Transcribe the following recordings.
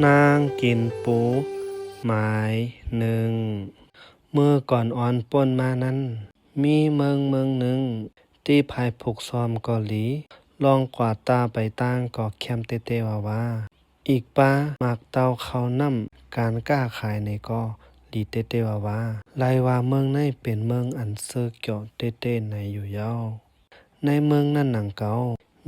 นางกินปูหมายหนึ่งเมื่อก่อนอ่อนป่นมานั้นมีเมืองหนึ่งที่ภายผูกซอมเกาหลีลองกวาดตาไปตั้งก็แคมเตเตว่าอีกป้าหมากเตาเขานำการกล้าขายในก็ลีเตเตว่าไลว่าเมืองในเป็นเมืองอันเซอเกี่ยวเตเตในอยู่ยาวในเมืองนั้นหนังเก่า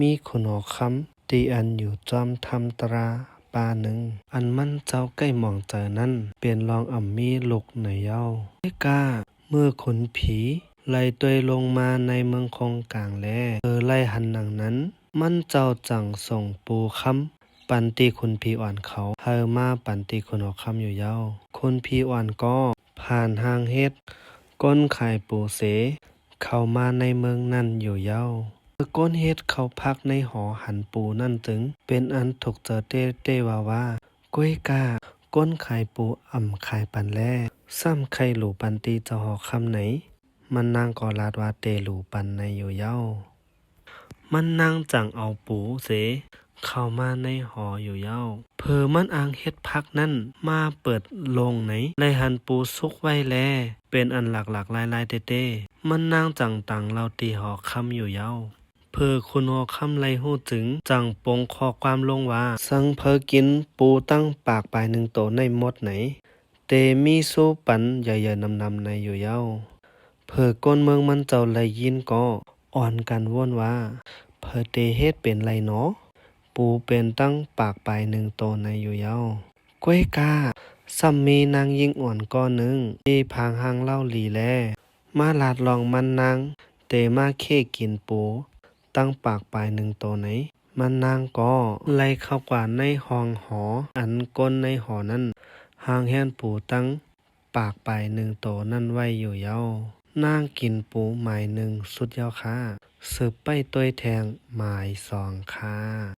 มีคนหอคำตีอันอยู่จอมทำตราปาหนึ่งอันมันเจ้าใกล้มองเจอนั้นเป็นรองอ่ำมีลูกในเย้าไม่กล้าเมื่อขนผีไล่ตัวลงมาในเมืองคงกลางแลไล่หันหนังนั้นมันเจ้าจังส่งปูคำปันตีคุณพีอ่อนเขาเฮอมาปันตีคนออกคำอยู่เย้าคุณพีอ่อนก็ผ่านทางเฮ็ดก้นขายปูเสเข้ามาในเมืองนั่นอยู่เย้าก้นเฮ็ดเขาพักในหอหันปูนั่นถึงเป็นอันถูกเจอเต้ว่าก้วยกาก้นขายปูอ่ำขายปันแล่ซ้ำไข่หลูปันตีจะหอคำไหนมันนางก็ลาดว่าเตหลูปันในอยู่เย้ามันนางจังเอาปูเสเข้ามาในหออยู่เย้ามันอ่างเฮ็ดพักนั่นมาเปิดโลงไหนไลหันปูซุกไว้แลเป็นอันหลักๆลายเต้มันนางจังตังเราตีหอคำอยู่เย้าคุณหอคำไรหู้ถึงจังปงคอความลงว่าสังกินปูตั้งปากปลายหนึ่งโตในมดไหนเตมีสู้ปันใหญ่ๆนำในอยู่เย้าก้นเมืองมันเจ้าไรยินก็อ่อนกันว่นว่าเตเฮ็ดเป็นไรเนาะปูเป็นตั้งปากปลายหนึ่งโตในอยู่เย้าก้วยกาซ้ำมีนางยิ่งอ่อนก้อนหนึ่งที่พางหางเล่าหลีแลมาลาดลองมันนางเตมาเค้กินปูตั้งปากปลายหนึ่งโตไหนมันนางก็ไล่เข้ากว่าในห้องหออันก้นในหอนั้นหางแห่นปูตั้งปากปลายหนึ่งโตนั่นไว้อยู่เย้านางกินปูหมายหนึ่งสุดยาวค่ะสืบไปต้วยแทงหมายสองค่ะ